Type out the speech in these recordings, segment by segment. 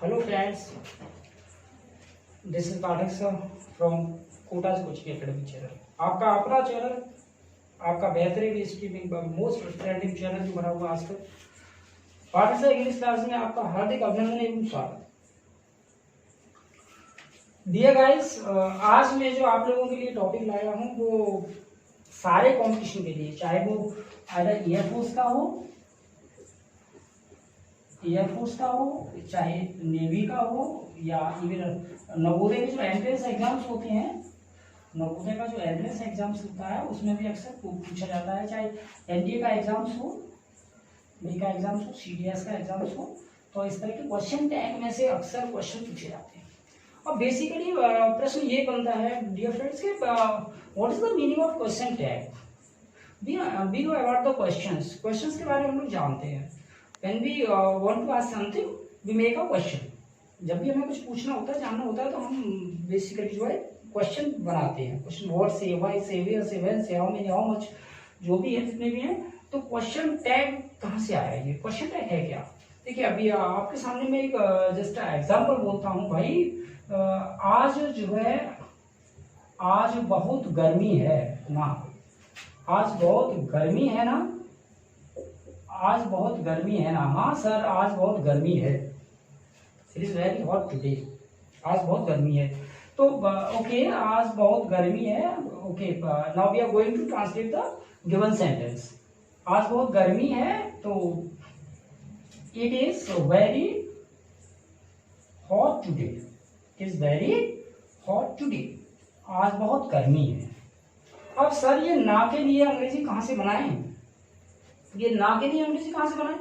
Hello friends, this is Pathak sir from Kota's coaching academy channel. आपका अपना channel, आपका बेहतरीन स्ट्रीमिंग मोस्ट ट्रेंडिंग चैनल जो बना हुआ आजकल। पाठक सर इंग्लिश क्लास में आपका हार्दिक अभिनंदन एवं स्वागत। डियर गाइस, आज मैं जो आप लोगों के लिए टॉपिक लाया हूँ वो सारे कंपटीशन के लिए, चाहे वो आइदर एयरफोर्स का हो, चाहे नेवी का हो, या इवन नवोदय के जो एंट्रेंस एग्जाम्स होते हैं, नवोदय का जो एंट्रेंस एग्जाम्स होता है उसमें भी अक्सर पूछा जाता है। चाहे एनडीए का एग्जाम्स हो, बी का एग्जाम्स हो, सीडीएस का एग्जाम्स हो, तो इस तरह के क्वेश्चन टैग में से अक्सर क्वेश्चन पूछे जाते हैं। अब बेसिकली प्रश्न ये बनता है डियर फ्रेंड्स के what is the meaning of question tag. We know about the questions के बारे में हम लोग जानते हैं। When we want to ask something, we make a question. जब भी हमें कुछ पूछना होता है, जानना होता है, तो हम बेसिकली जो है क्वेश्चन बनाते हैं। क्वेश्चन वर्ड से, वाई से, वेयर से, व्हेन से, हाउ मेनी, हाउ मच, जो भी है, जितने भी हैं। तो क्वेश्चन टैग कहाँ से आया? ये क्वेश्चन टैग है क्या? देखिए, अभी आपके सामने में एक जस्ट एग्जाम्पल बोलता हूँ भाई। आज जो है, आज बहुत गर्मी है ना, आज बहुत गर्मी है ना, आज बहुत गर्मी है ना। हाँ सर, आज बहुत गर्मी है। It is very hot today. आज बहुत गर्मी है। तो ओके, आज बहुत गर्मी है। Okay, now we are going to translate the given sentence. आज बहुत गर्मी है, तो it is very hot today. It is very hot today. आज बहुत गर्मी है। अब सर, ये ना के लिए अंग्रेजी कहाँ से बनाएं? ये ना के लिए अंग्रेजी कहाँ से बनाए?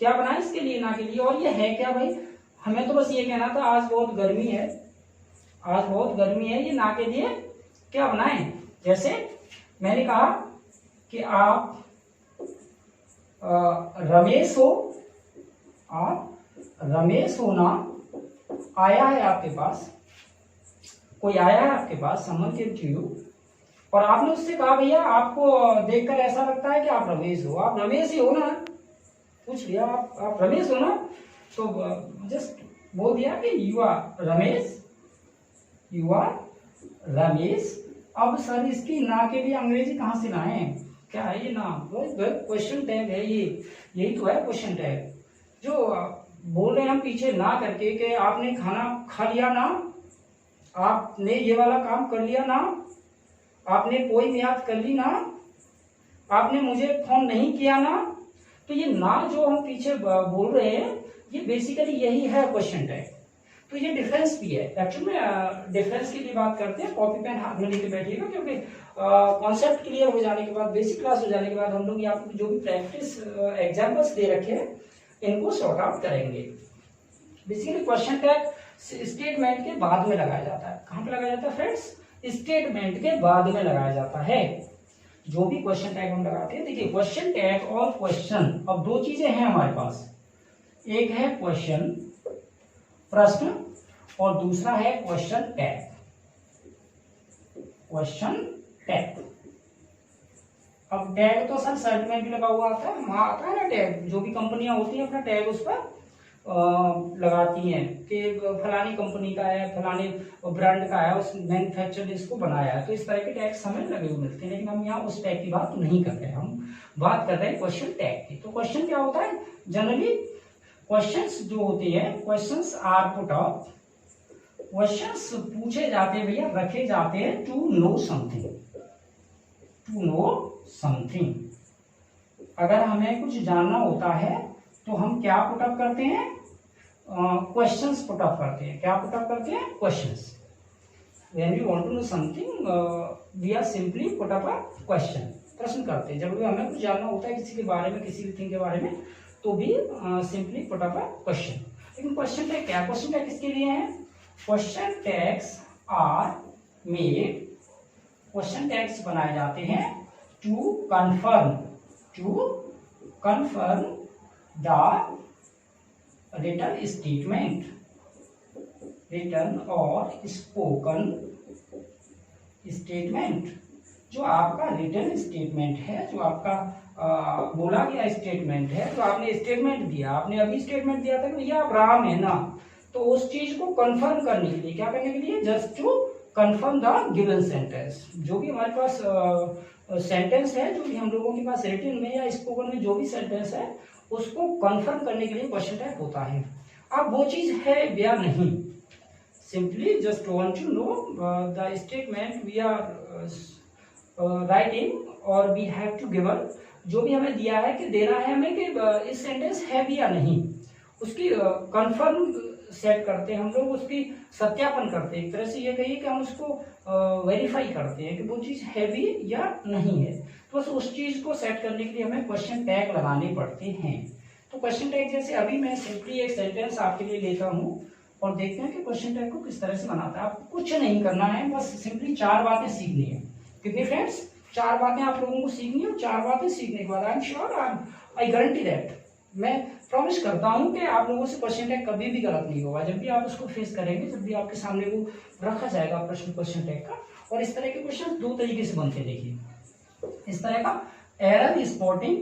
क्या बनाए इसके लिए, ना के लिए? और ये है क्या भाई? हमें तो बस ये कहना था आज बहुत गर्मी है, आज बहुत गर्मी है। ये ना के लिए क्या बनाए? जैसे मैंने कहा कि आप रमेश हो, आप रमेश हो ना, आया है आपके पास, कोई आया है आपके पास, समवन केम टू यू, और आपने उससे कहा भैया आपको देखकर ऐसा लगता है कि आप रमेश हो। आप रमेश ही हो ना? पूछ लिया आप रमेश हो ना, तो जस्ट बोल दिया कि you are Ramesh, you are Ramesh. अब सर, इसकी ना के लिए अंग्रेजी कहाँ से लाए? क्या है ये ना? क्वेश्चन टैग है ये, यही तो है क्वेश्चन टैग। जो बोल रहे हैं हम पीछे ना करके कि आपने खाना खा लिया ना, आपने ये वाला काम कर लिया ना, आपने पोइम याद कर ली ना, आपने मुझे फोन नहीं किया ना। तो ये ना जो हम पीछे बोल रहे हैं, ये बेसिकली यही है क्वेश्चन टैग। तो ये डिफरेंस भी है। एक्चुअली में डिफरेंस के लिए बात करते हैं, कॉपी पेन हाथ में लेके बैठिएगा, क्योंकि कॉन्सेप्ट क्लियर हो जाने के बाद, बेसिक क्लास हो जाने के बाद, हम लोग यहाँ जो भी प्रैक्टिस एग्जाम्पल्स दे रखे हैं, इनको सॉर्ट आउट करेंगे। बेसिकली क्वेश्चन टैग स्टेटमेंट के बाद में लगाया जाता है। कहाँ पे लगाया जाता है फ्रेंड्स? स्टेटमेंट के बाद में लगाया जाता है। जो भी क्वेश्चन टैग हम लगाते हैं, देखिए क्वेश्चन टैग और क्वेश्चन, अब दो चीजें हैं हमारे पास। एक है क्वेश्चन, प्रश्न, और दूसरा है क्वेश्चन टैग। Question tag. अब टैग तो सर सर्ट में भी लगा हुआ आता है, वहां आता है ना टैग। जो भी कंपनियां होती हैं अपना टैग उस पर लगाती हैं कि फलानी कंपनी का है, फलानी ब्रांड का है, उस मैन्युफैक्चर ने इसको बनाया है। तो इस तरह के टैग्स हमें लगे हुए मिलते हैं, लेकिन हम यहाँ उस टैग की बात नहीं कर रहे हैं, हम बात कर रहे हैं क्वेश्चन टैग की। तो क्वेश्चन क्या होता है? जनरली क्वेश्चंस जो होते हैं, questions are put up, questions पूछे जाते हैं भैया, रखे जाते हैं to know something, to know something. अगर हमें कुछ जानना होता है तो हम क्या पुटअप करते हैं? क्वेश्चंस पुटअप करते हैं। क्या पुटअप करते हैं? Questions. When we want to know something, we are simply put up a question. प्रश्न करते हैं जब भी हमें कुछ जानना होता है किसी के बारे में, किसी भी थिंग के बारे में, तो भी simply put up a question. लेकिन क्वेश्चन टैग क्या? क्वेश्चन टैग किसके लिए है? Question tags are made, question tags बनाए जाते हैं to confirm the written statement, written or spoken statement, जो आपका रिटन स्टेटमेंट है, जो आपका बोला गया स्टेटमेंट है, जो आपने स्टेटमेंट दिया, आपने अभी स्टेटमेंट दिया था कि भैया आप राम है ना, तो उस चीज को कंफर्म करने के लिए, क्या करने के लिए, just to confirm the given sentence. जो भी हमारे पास सेंटेंस है, जो भी हम लोगों के पास रिटन में या स्पोकन में जो भी सेंटेंस है, उसको कंफर्म करने के लिए क्वेश्चन टैग होता है। अब वो चीज है या नहीं, simply just want to know the statement we are writing और वी हैव टू गिवन, जो भी हमें दिया है कि देना है हमें कि इस सेंटेंस है भी या नहीं, उसकी कंफर्म सेट करते हैं हम लोग, उसकी सत्यापन करते हैं। एक तरह से ये कहिए कि हम उसको वेरीफाई करते हैं कि वो चीज है भी या नहीं है। तो बस उस चीज को सेट करने के लिए हमें क्वेश्चन टैग लगाने पड़ते हैं। तो क्वेश्चन टैग जैसे अभी मैं सिंपली एक सेंटेंस आपके लिए लेता हूँ और देखते हैं कि क्वेश्चन टैग को किस तरह से बनाता है। आपको कुछ नहीं करना है, बस सिंपली 4 बातें सीखनी है। कितनी फ्रेंड्स? 4 बातें आप लोगों को सीखनी है। 4 बातें सीखने के बाद I am sure, I guarantee that, मैं प्रॉमिस करता हूं कि आप लोगों से क्वेश्चन टैग कभी भी गलत नहीं होगा। जब भी आप उसको फेस करेंगे, जब भी आपके सामने वो रखा जाएगा प्रश्न क्वेश्चन टैग का। और इस तरह के क्वेश्चन 2 तरीके से बनते हैं। देखिए इस तरह का एरर स्पॉटिंग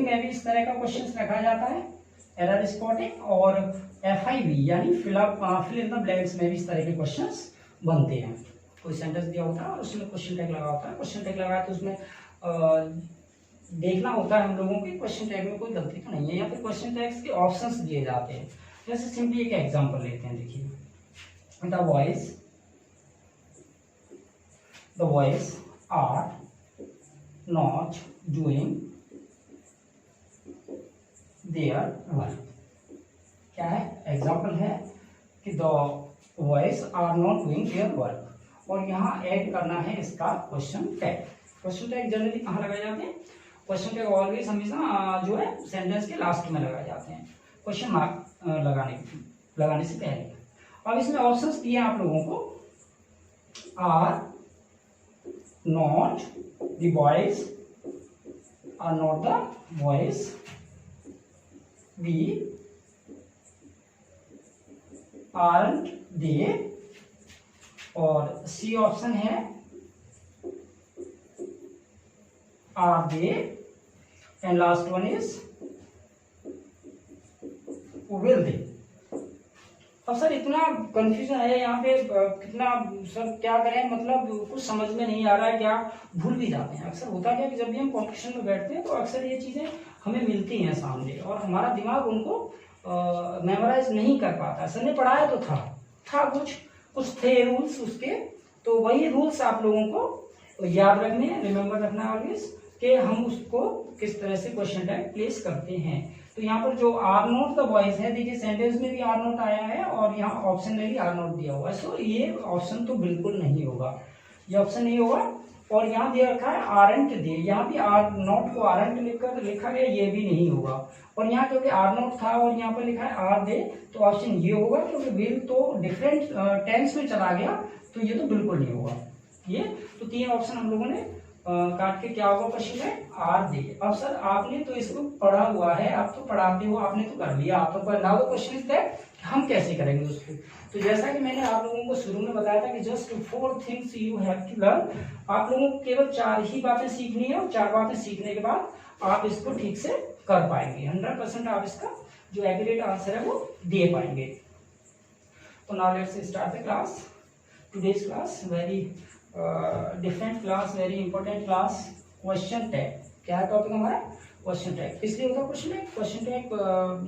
में भी इस तरह का क्वेश्चन रखा जाता है, एरर स्पॉटिंग। और FIB यानी फिल इन द ब्लैंक्स में भी इस तरह के क्वेश्चन बनते हैं। कोई सेंटेंस दिया होता है और उसमें क्वेश्चन टैग लगा होता है, क्वेश्चन टैग लगा तो उसमें देखना होता है हम लोगों के क्वेश्चन टैग में कोई गलती तो नहीं है, या फिर क्वेश्चन टैग्स के ऑप्शंस दिए जाते हैं। जैसे सिंपली एक एग्जांपल लेते हैं। देखिए the boys are not doing their work. क्या है? एग्जांपल है कि the boys are not doing their work, और यहाँ ऐड करना है इसका question tag. Question tag generally कहाँ लगाए जाते हैं? क्वेश्चन टैग ऑलवेज हमेशा जो है सेंटेंस के लास्ट में लगाए जाते हैं, क्वेश्चन मार्क लगाने से पहले। अब इसमें ऑप्शंस दिए आप लोगों को, are not the boys, are not the boys, B aren't they, और सी ऑप्शन है are they, and last one is will they. अब सर इतना कंफ्यूजन है यहाँ पे, कितना सर क्या करें, मतलब कुछ समझ में नहीं आ रहा है, क्या भूल भी जाते हैं। अक्सर होता क्या कि जब भी हम कॉम्पिटिशन में बैठते हैं तो अक्सर ये चीजें हमें मिलती हैं सामने, और हमारा दिमाग उनको मेमोराइज नहीं कर पाता। सर ने पढ़ाया तो था कुछ थे रूल्स उसके, तो वही रूल्स आप लोगों को याद रखने हैं, रिमेम्बर रखना है ऑलवेज, कि हम उसको किस तरह से क्वेश्चन टैग प्लेस करते हैं। तो यहाँ पर जो आर नॉट द बॉयज है, देखिए सेंटेंस में भी आर नॉट आया है और यहाँ ऑप्शन में भी आर नॉट दिया हुआ है। सो ये ऑप्शन तो बिल्कुल नहीं होगा, ये ऑप्शन नहीं होगा। और यहाँ दे रखा है आरंट दे, यहाँ भी आर नॉट को आरंट लिखा गया, ये भी नहीं होगा। और यहाँ क्योंकि आर नॉट था और यहाँ पर लिखा है आर दे, तो ऑप्शन ये होगा, क्योंकि विल तो डिफरेंट टेंस में चला गया, तो ये तो बिल्कुल नहीं होगा। ये तो 3 ऑप्शन हम लोगों ने काट के क्या होगा क्वेश्चन में, आर दे। अब सर आपने तो इसको पढ़ा हुआ है, आप तो पढ़ाते हो, आपने तो कर लिया, आप तो now the question is that हम कैसे करेंगे उसको। तो जैसा कि मैंने आप लोगों को शुरू में बताया था कि just 4 things you have to learn. आप लोगों को केवल 4 ही बातें सीखनी है, और 4 बातें सीखने के बाद आप इसको ठीक से कर पाएंगे। 100% आप इसका जो एक्यूरेट आंसर है वो दे पाएंगे। तो now let's start the class, today's class, very different class, very important class, question tag. क्या है टॉपिक हमारा? Question tag. इसलिए होता है question tag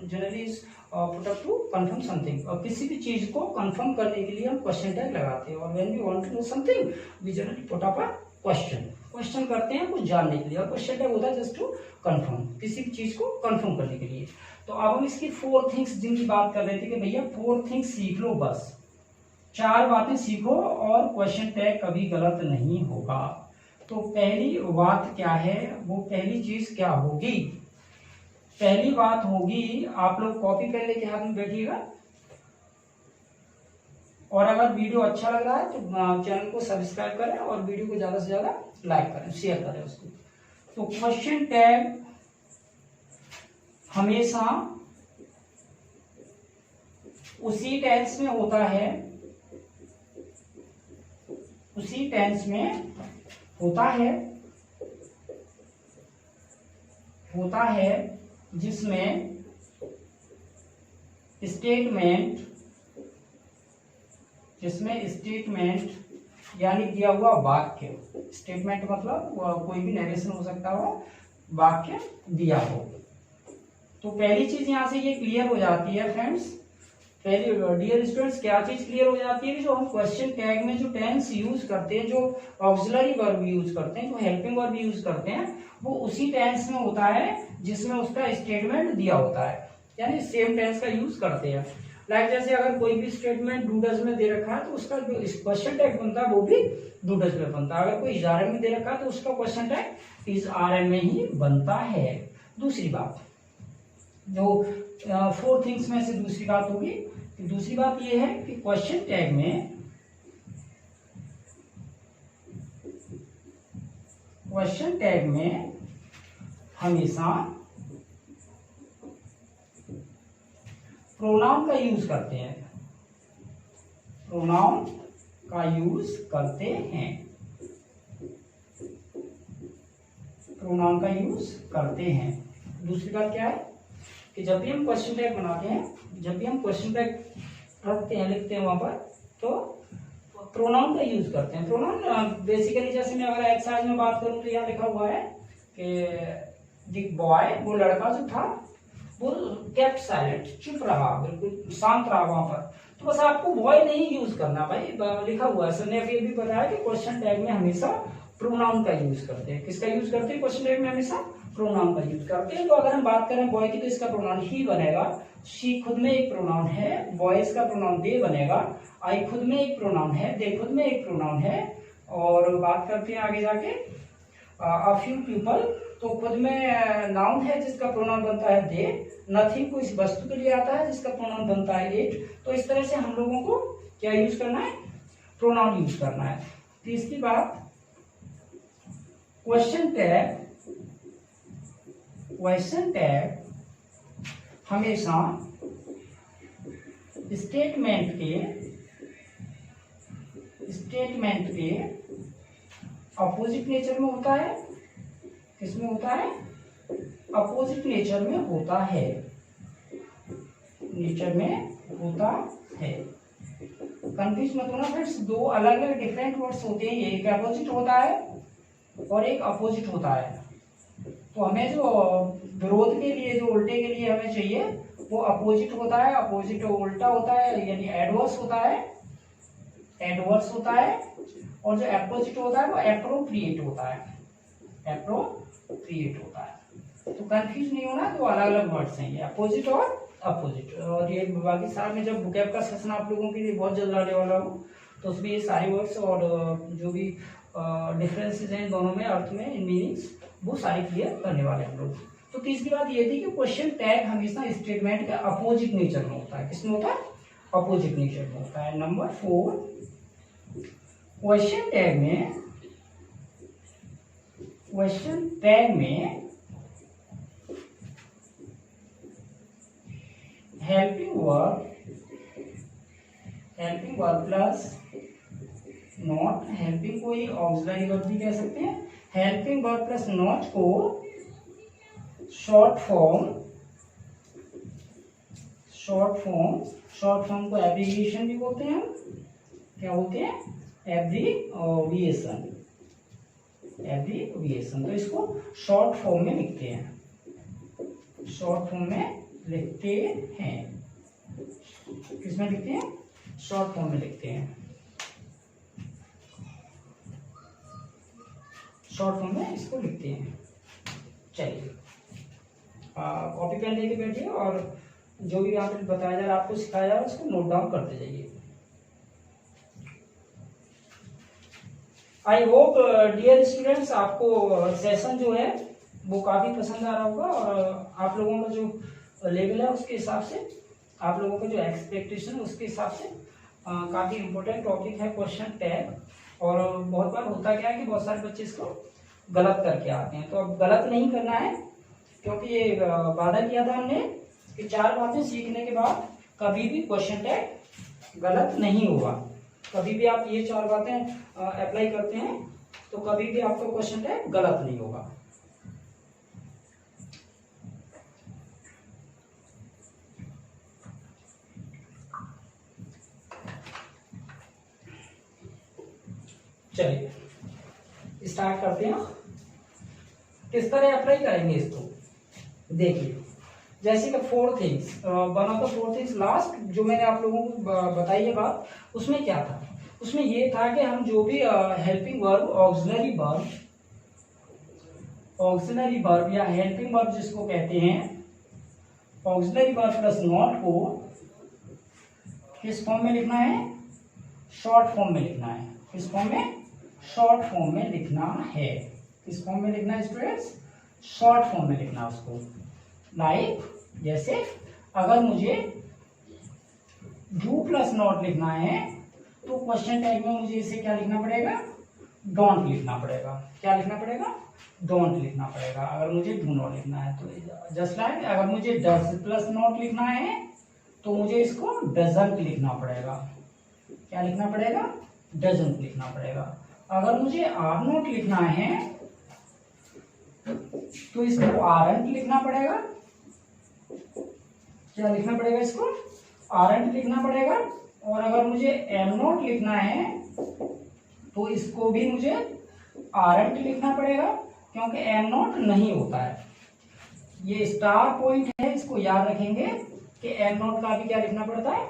generally is put up to confirm something, और किसी भी चीज को कंफर्म करने के लिए हम क्वेश्चन टैग लगाते हैं। और when we want to know something we generally put up a question करते हैं कुछ जानने के लिए, और क्वेश्चन टैग होता है जस्ट टू कंफर्म, किसी भी चीज को कंफर्म करने के लिए। तो अब हम इसकी 4 थिंग्स जिनकी बात कर रहे थे कि भैया 4 थिंग्स सीख लो, बस 4 बातें सीखो और क्वेश्चन टैग कभी गलत नहीं होगा। तो पहली बात क्या है, वो पहली चीज क्या होगी? पहली बात होगी, आप लोग कॉपी पेन लेके हाथ में बैठिएगा, और अगर वीडियो अच्छा लग रहा है तो चैनल को सब्सक्राइब करें और वीडियो को ज्यादा से ज्यादा लाइक करें, शेयर करें उसको। तो क्वेश्चन टैग हमेशा उसी टेंस में होता है उसी टेंस में होता है जिसमें स्टेटमेंट यानी दिया हुआ वाक्य, स्टेटमेंट मतलब कोई भी नरेशन हो सकता हो, वाक्य दिया हो। तो पहली चीज यहां से ये क्लियर हो जाती है फ्रेंड्स, पहले डियर स्टूडेंट्स क्या चीज क्लियर हो जाती है कि जो हम क्वेश्चन टैग में जो टेंस यूज करते हैं, जो ऑक्सिलरी वर्ब यूज करते हैं, जो हेल्पिंग वर्ब यूज करते हैं, वो उसी टेंस में होता है जिसमें उसका स्टेटमेंट दिया होता है, यानी सेम टेंस का यूज करते हैं। लाइक जैसे अगर कोई भी स्टेटमेंट डू डज में दे रखा है तो उसका जो क्वेश्चन टैग बनता है वो भी डू डज में बनता है। अगर कोई इज आर एम में दे रखा है तो उसका question tag is are am में ही बनता है। दूसरी बात, जो 4 थिंग्स में से दूसरी बात होगी, दूसरी बात ये है कि क्वेश्चन टैग में हमेशा प्रोनाउन का यूज करते हैं, प्रोनाउन का यूज करते हैं, प्रोनाउन का यूज करते हैं। दूसरी बात क्या है कि जब भी हम क्वेश्चन टैग बनाते हैं, जब भी हम क्वेश्चन टैग रखते हैं, लिखते हैं वहां पर, तो प्रोनाउन का यूज करते हैं। प्रोनाउन बेसिकली जैसे मैं अगर एक्सरसाइज में बात करूं तो यहाँ लिखा हुआ है कि द बॉय, वो लड़का जो था वो केप्ट साइलेंट, चुप रहा, बिल्कुल शांत रहा वहां पर। तो बस आपको बॉय नहीं यूज करना भाई, लिखा हुआ है। सर ने ये भी बताया कि क्वेश्चन टैग में हमेशा प्रोनाउन का यूज करते हैं। किसका यूज करते हैं? क्वेश्चन टैग में हमेशा प्रोनाउन का यूज करते हैं। तो अगर हम बात करें बॉय की तो इसका प्रोनाउन ही बनेगा, शी खुद में एक प्रोनाउन है, बॉयज का प्रोनाउन दे बनेगा, आई खुद में एक प्रोनाउन है, दे खुद में एक प्रोनाउन है। और बात करते हैं आगे जाके अ फ्यू पीपल, तो खुद में नाउन है जिसका प्रोनाउन बनता है दे, नथिंग को इस वस्तु के लिए आता है जिसका प्रोनाउन बनता है इट। तो इस तरह से हम लोगों को क्या यूज करना है? प्रोनाउन यूज करना है। तीसरी बात, क्वेश्चन टैग हमेशा स्टेटमेंट के अपोजिट नेचर में होता है। किसमें होता है? अपोजिट नेचर में होता है, नेचर में होता है। कंफ्यूज मत होना फ्रेंड्स, दो अलग अलग डिफरेंट वर्ड्स होते हैं, एक अपोजिट होता है और एक अपोजिट होता है। तो हमें जो विरोध के लिए, जो उल्टे के लिए हमें चाहिए वो अपोजिट होता है, अपोजिट उल्टा होता है, यानी एडवर्स होता है, एडवर्स होता है। और जो अपोजिट होता है वो एप्रोप्रिएट होता है, एप्रोप्रिएट होता है। तो कंफ्यूज नहीं होना, तो अलग अलग वर्ड्स हैं ये, अपोजिट और अपोजिट। और ये बाकी सारा में जब बुकैब का सेशन आप लोगों के लिए बहुत जल्द आने वाला हूँ, तो उसमें ये सारे वर्ड्स और जो भी डिफरेंसेस हैं दोनों में, अर्थ में, इन मीनिंग्स, वो सारे क्लियर करने वाले हम लोग। तो तीसरी बात ये थी कि क्वेश्चन टैग हमेशा स्टेटमेंट का अपोजिट नेचर में होता है। किसमें होता है? अपोजिट नेचर में होता है। नंबर 4, क्वेश्चन टैग में helping verb plus not, helping को ही ऑक्सिलरी वर्ब भी कह सकते हैं, हेल्पिंग वर्ब प्लस नॉट को शॉर्ट फॉर्म को एब्रिविएशन भी बोलते हैं। हम क्या बोलते हैं? एब्रिविएशन। तो इसको शॉर्ट फॉर्म में लिखते हैं, किसमें लिखते हैं? शॉर्ट फॉर्म में लिखते हैं, शॉर्ट फॉर्म में इसको लिखते हैं। चलिए कॉपी पेन लेके बैठिए और जो भी यहाँ पे बताया जा रहा है, आपको सिखाया जा रहा है, उसको नोट डाउन करते जाइए। आई होप डियर स्टूडेंट्स, आपको सेशन जो है वो काफी पसंद आ रहा होगा और आप लोगों का जो लेवल है उसके हिसाब से, आप लोगों का जो एक्सपेक्टेशन है उसके हिसाब से काफी इंपॉर्टेंट टॉपिक है क्वेश्चन टैग। और बहुत बार होता क्या है कि बहुत सारे बच्चे इसको गलत करके आते हैं, तो अब गलत नहीं करना है, क्योंकि ये वादा किया था हमने कि 4 बातें सीखने के बाद कभी भी क्वेश्चन टैग गलत नहीं होगा। कभी भी आप ये 4 बातें अप्लाई करते हैं तो कभी भी आपका क्वेश्चन टैग गलत नहीं होगा। चलिए स्टार्ट करते हैं। किस तरह अप्लाई करेंगे इसको, देखिए जैसे कि 4 things, one of the 4 things last जो मैंने आप लोगों को बताई है बात, उसमें क्या था, उसमें ये था कि हम जो भी हेल्पिंग वर्ब, ऑक्सिलरी वर्ब या हेल्पिंग वर्ब जिसको कहते हैं, ऑक्सिलरी वर्ब प्लस नॉट को किस फॉर्म में लिखना है, शॉर्ट फॉर्म में लिखना है। किस फॉर्म में, शॉर्ट फॉर्म में लिखना है। किस फॉर्म में लिखना है स्टूडेंट्स, शॉर्ट फॉर्म में लिखना उसको। लाइक जैसे अगर मुझे डू प्लस नॉट लिखना है तो क्वेश्चन टैग में मुझे इसे क्या लिखना पड़ेगा, डोंट लिखना पड़ेगा। क्या लिखना पड़ेगा, डोंट लिखना पड़ेगा अगर मुझे डू नॉट लिखना है तो। जस्ट लाइक अगर मुझे डज प्लस नॉट लिखना है तो मुझे इसको डजंट लिखना पड़ेगा। क्या लिखना पड़ेगा, डजंट लिखना पड़ेगा। अगर मुझे आर नॉट लिखना है तो इसको आरंट लिखना पड़ेगा। क्या लिखना पड़ेगा, इसको आरंट लिखना पड़ेगा। और अगर मुझे एम नॉट लिखना है तो इसको भी मुझे आरंट लिखना पड़ेगा क्योंकि एम नॉट नहीं होता है। ये स्टार पॉइंट है, इसको याद रखेंगे कि एम नॉट का भी क्या लिखना पड़ता है,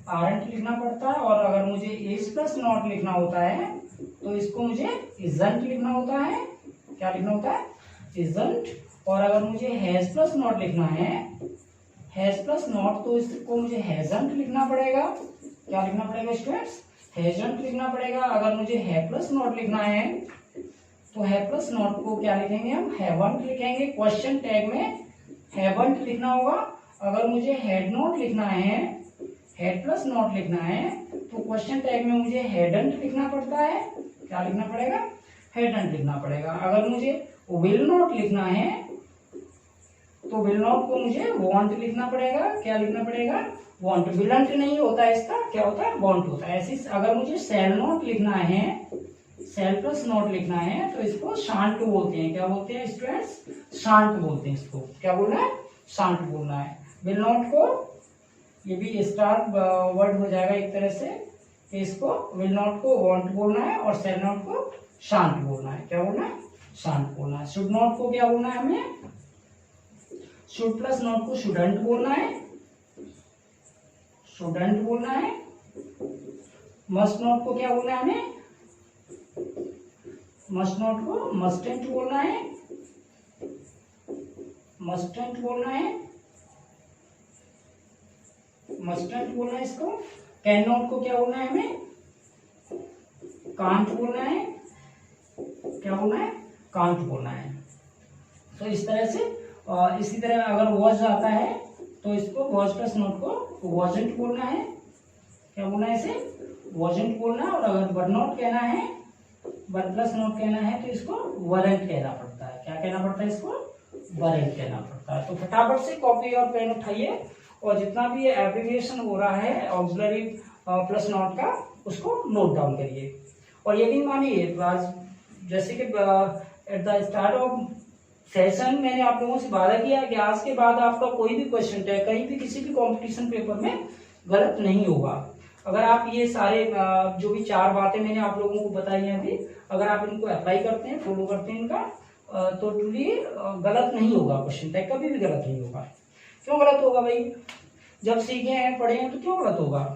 आरंट लिखना पड़ता है। और अगर मुझे इज प्लस नॉट लिखना होता है तो इसको मुझे इजंट लिखना होता है। क्या लिखना होता है, इजंट। और अगर मुझे हैज प्लस नॉट लिखना है, हैज प्लस नॉट, तो इसको मुझे हैजंट लिखना पड़ेगा। क्या लिखना पड़ेगा स्टूडेंट्स, हैजंट लिखना पड़ेगा। अगर मुझे है प्लस नॉट लिखना है तो है प्लस नॉट को क्या लिखेंगे हम, हैवंट लिखेंगे। क्वेश्चन टैग में हैवंट लिखना होगा। अगर मुझे हैड नॉट लिखना है, हेड प्लस नॉट लिखना है तो क्वेश्चन टैग में मुझे हेडंट लिखना पड़ता है। क्या लिखना पड़ेगा, हेडंट लिखना पड़ेगा। अगर मुझे विल नॉट लिखना है तो विल नॉट को मुझे वांट लिखना पड़ेगा। क्या लिखना पड़ेगा, वांट। विलंट नहीं होता है इसका, क्या होता है, वांट होता है। ऐसे अगर मुझे सेल नॉट लिखना है, सेल प्लस नॉट लिखना है तो इसको शांट बोलते हैं। क्या बोलते हैं स्टूडेंट्स, शांट बोलते हैं इसको। क्या बोलना है, शांट बोलना है। विल नॉट को, ये भी स्टार वर्ड हो जाएगा एक तरह से, इसको विल नॉट को वांट बोलना है और सेल नॉट को शांत बोलना है। क्या बोलना है, शांत बोलना है। शुड नॉट को क्या बोलना है हमें, शुड प्लस नॉट को शुडंट बोलना है, शुडंट बोलना है। मस्ट नॉट को क्या बोलना है हमें, मस्ट नॉट को मस्टेंट बोलना है, मस्टेंट बोलना है, मस्टेंट बोलना है इसको। कैन नॉट को क्या बोलना है हमें, कांट बोलना है। क्या बोलना है, कांट बोलना है। तो इस तरह से इसी तरह अगर वॉज आता है तो इसको वॉज प्लस नॉट को वॉजेंट बोलना है। क्या बोलना है, इसे वॉजेंट बोलना है। और अगर वर नॉट कहना है, वर प्लस नॉट कहना है तो इसको वरेंट कहना पड़ता है। क्या कहना पड़ता है, इसको वरेंट कहना पड़ता है। तो फटाफट से कॉपी और पेन उठाइए और जितना भी एब्रिविएशन हो रहा है ऑक्सिलरी प्लस नॉट का उसको नोट डाउन करिए। और यकीन मानिए जैसे कि at the start of session मैंने आप लोगों से वादा किया कि आज के बाद आपका कोई भी क्वेश्चन है कहीं भी किसी भी कंपटीशन पेपर में गलत नहीं होगा। अगर आप ये सारे जो भी 4 बातें मैंने आप लोगों को बताई हैं अभी, अगर आप इनको अप्लाई करते हैं, फॉलो करते हैं इनका, तो टोटली गलत नहीं होगा क्वेश्चन टैग, कभी भी गलत नहीं होगा। क्यों गलत होगा भाई, जब सीखे हैं पढ़े हैं तो क्यों गलत होगा,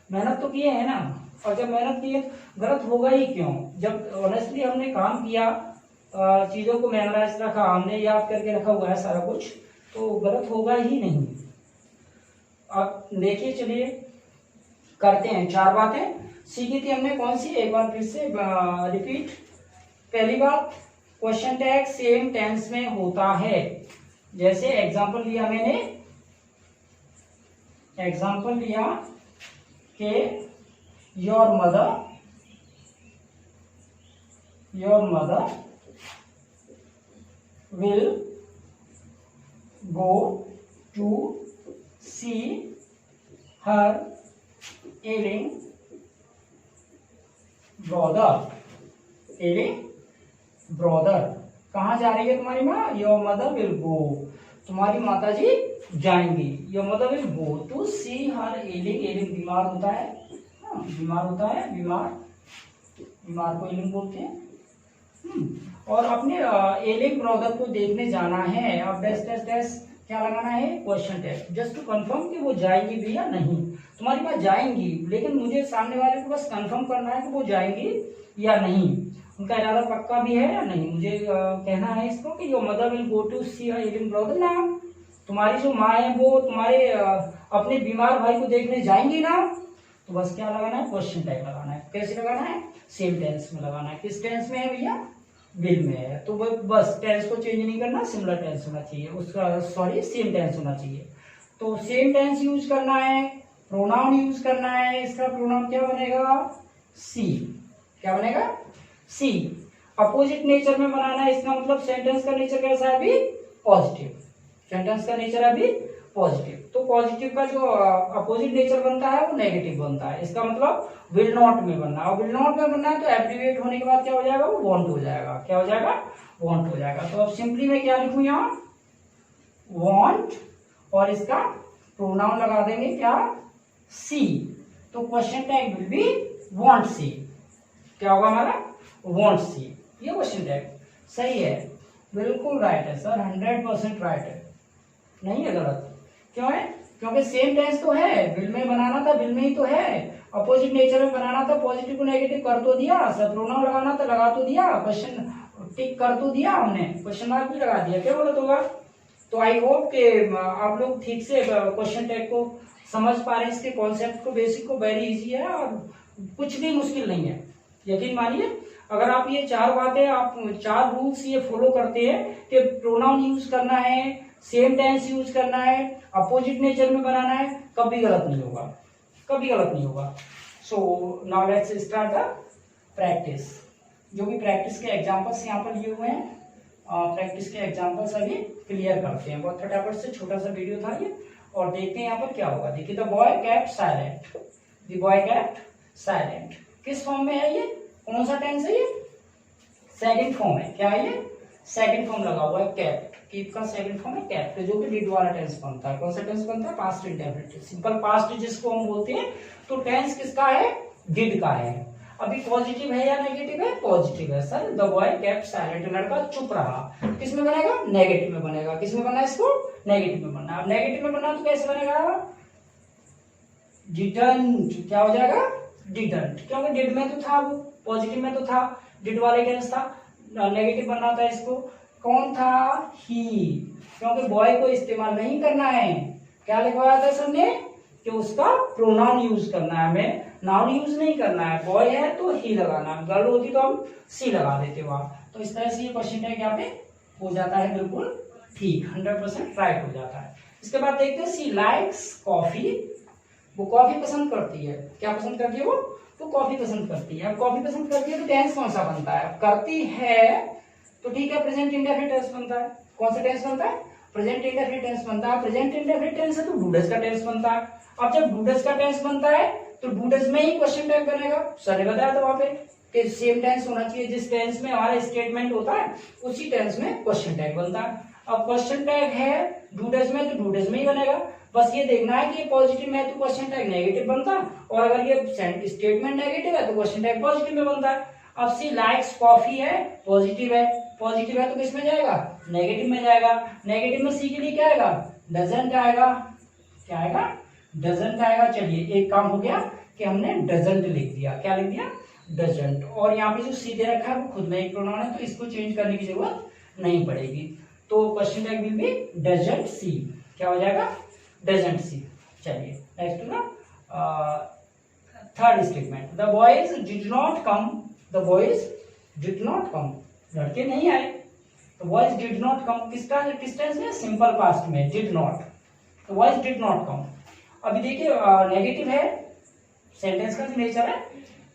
मेहनत तो किए हैं ना। और जब मेहनत किए गलत होगा ही क्यों, जब ऑनेस्टली हमने काम किया, चीजों को मेमोराइज रखा, हमने याद करके रखा हुआ है सारा कुछ, तो गलत होगा ही नहीं। अब देखिए चलिए करते हैं। 4 बातें सीखी थी हमने, कौन सी, एक बार फिर से रिपीट। पहली बात, क्वेश्चन टैग सेम टेंस में होता है। जैसे एग्जांपल लिया मैंने, एग्जांपल लिया कि your mother will go to see her ailing brother ailing brother. कहाँ जा रही है तुम्हारी माँ? योर मदर विल गो, तुम्हारी माता जी जाएंगी। Your mother will go to see her ailing. Ailing बीमार होता है, बीमार होता है, बीमार को एलिंग बोलते हैं। और अपने एलिंग ब्रदर को देखने जाना है। अब डैश डैश डैश क्या लगाना है? Question tag, just to confirm कि वो जाएंगी भी या नहीं। तुम्हारी बात जाएंगी, लेकिन मुझे सामने वाले को बस कंफर्म करना है कि वो जाएंगी या नहीं, उनका इरादा पक्का भी है या नहीं। मुझे कहना है इसको कि your mother will go to see her ailing brother ना, तुम्हारी जो माँ है वो तुम्हारे अपने बीमार भाई को देखने जाएंगी ना। तो बस क्या लगाना है? क्वेश्चन टैग लगाना है। कैसे लगाना है? सेम टेंस में लगाना है। किस टेंस में है भैया? विल में है। तो बस टेंस को चेंज नहीं करना, सिमिलर टेंस होना चाहिए उसका, सॉरी सेम टेंस होना चाहिए। तो सेम टेंस यूज करना है, प्रोनाउन यूज करना है। इसका प्रोनाउन क्या बनेगा? सी। क्या बनेगा? सी। अपोजिट नेचर में बनाना है, इसका मतलब सेंटेंस का नेचर कैसा है अभी? पॉजिटिव। सेंटेंस का नेचर अभी पॉजिटिव। तो पॉजिटिव का जो अपोजिट नेचर बनता है वो नेगेटिव बनता है। इसका मतलब विल नॉट में बनना है, और विल नॉट में बनना है तो एब्रीविएट होने के बाद क्या हो जाएगा? वो वॉन्ट हो जाएगा। क्या हो जाएगा? वॉन्ट हो जाएगा। तो अब सिंपली मैं क्या लिखूं यहाँ? वॉन्ट, और इसका प्रोनाउन लगा देंगे क्या? सी। तो question tag will be won't C. क्या होगा हमारा? Won't C. ये क्वेश्चन टैग सही है, बिल्कुल राइट है सर, 100% राइट है, नहीं है गलत। क्यों है? क्योंकि सेम टेंस तो है, विल में बनाना था, विल में ही तो है। अपोजिट नेचर में बनाना था, पॉजिटिव को नेगेटिव कर तो दिया, सब प्रोनाउन लगाना था, लगा तो दिया, क्वेश्चन टिक कर तो दिया हमने, क्वेश्चन मार्क भी लगा दिया। क्या गलत होगा? तो आई होप कि आप लोग ठीक से क्वेश्चन टैग को समझ पा रहे हैं, इसके कॉन्सेप्ट को, बेसिक को। वेरी इजी है और कुछ भी मुश्किल नहीं है, यकीन मानिए। अगर आप ये 4 बातें, आप 4 रूल्स ये फॉलो करते हैं कि प्रोनाउन यूज करना है, सेम टेंस यूज करना है, अपोजिट नेचर में बनाना है, कभी गलत नहीं होगा, कभी गलत नहीं होगा। So now let's start the practice. जो भी प्रैक्टिस के एग्जांपल्स यहाँ पर लिए हुए हैं, प्रैक्टिस के एग्जांपल्स अभी क्लियर करते हैं। बहुत फटाफट से छोटा सा वीडियो था ये, और देखते हैं यहाँ पर क्या होगा। देखिए, the boy kept silent. The boy kept silent किस फॉर्म में है? ये कौन सा टेंस है? ये सेकंड फॉर्म है। क्या है ये? सेकंड फॉर्म लगा हुआ है, केप्ट। कीप का सेकंड फॉर्म है केप्ट, जो कि डिड वाला टेंस बनता है। कौन सा टेंस बनता है? पास्ट इंडेफिनिट, सिंपल पास्ट जिसको हम बोलते हैं। तो टेंस किसका है? डिड का है। अभी पॉजिटिव है या नेगेटिव है? पॉजिटिव है sir. The boy kept silent, लड़का चुप रहा। किस में बनेगा? नेगेटिव में बनेगा। किस में बनना है इसको? नेगेटिव में बनना है। अब नेगेटिव में बनना तो कैसे बनेगा? डिडंट। क्या हो जाएगा? डिडंट, क्योंकि डिड में तो था, वो पॉजिटिव में तो था, डिड वाले टेंस था। नेगेटिव बनना था इसको। कौन था? ही, क्योंकि बॉय को इस्तेमाल नहीं करना है। क्या लिखवाया था सर ने? कि उसका प्रोनाउन यूज करना है, हमें नाउन यूज नहीं करना है। बॉय है तो ही लगाना है, गर्ल होती तो हम सी लगा देते वहां। तो इस तरह से ये क्वेश्चन टैग यहाँ पे हो जाता है, बिल्कुल ठीक, 100% राइट हो जाता है। इसके बाद देखते हैं, सी लाइक्स कॉफी। वो कॉफी पसंद करती है। क्या पसंद करती है वो? तो कॉफी पसंद करती है। अब कॉफी पसंद करती है तो टेंस कौन सा बनता है? करती है तो ठीक है, प्रेजेंट इंडेफिनिट टेंस बनता है। कौन सा टेंस बनता है? प्रेजेंट इंडेफिनिट टेंस बनता है। प्रेजेंट इंडेफिनिट टेंस है तो डूडस का टेंस बनता है। अब जब डूडस का टेंस बनता है तो डूडस में ही क्वेश्चन टैग बनेगा। सर ने बताया था वहां पे कि सेम टेंस होना चाहिए, जिस टेंस में हमारा स्टेटमेंट होता है उसी टेंस में क्वेश्चन टैग बनता है। अब क्वेश्चन टैग है डूडस में तो डूडस में ही बनेगा। बस ये देखना है कि पॉजिटिव में है तो क्वेश्चन टैग नेगेटिव बनता है, और अगर ये स्टेटमेंट नेगेटिव है तो क्वेश्चन टैग पॉजिटिव में बनता है। अब सी लाइक्स कॉफी है, पॉजिटिव है, पॉजिटिव है तो किस में जाएगा? नेगेटिव में जाएगा। नेगेटिव में सी के लिए क्या आएगा? डजंट आएगा। क्या आएगा? डजंट आएगा। चलिए, एक काम हो गया कि हमने डजंट लिख दिया। क्या लिख दिया? डजंट। और यहाँ पे जो सी दे रखा है वो खुद में एक प्रोनाउन है, तो इसको चेंज करने की जरूरत नहीं पड़ेगी। तो question tag will B doesn't see. क्या हो जाएगा? Doesn't see. चलिए नेक्स्ट ना, third statement, the boys did not come. The boys did not come, लड़के नहीं आए। तो बॉयज डिड नॉट कम किस टेंस में? सिंपल पास्ट में, डिड नॉट। तो बॉयज डिड नॉट कम। अभी देखिए, नेगेटिव है, सेंटेंस का जो नेचर है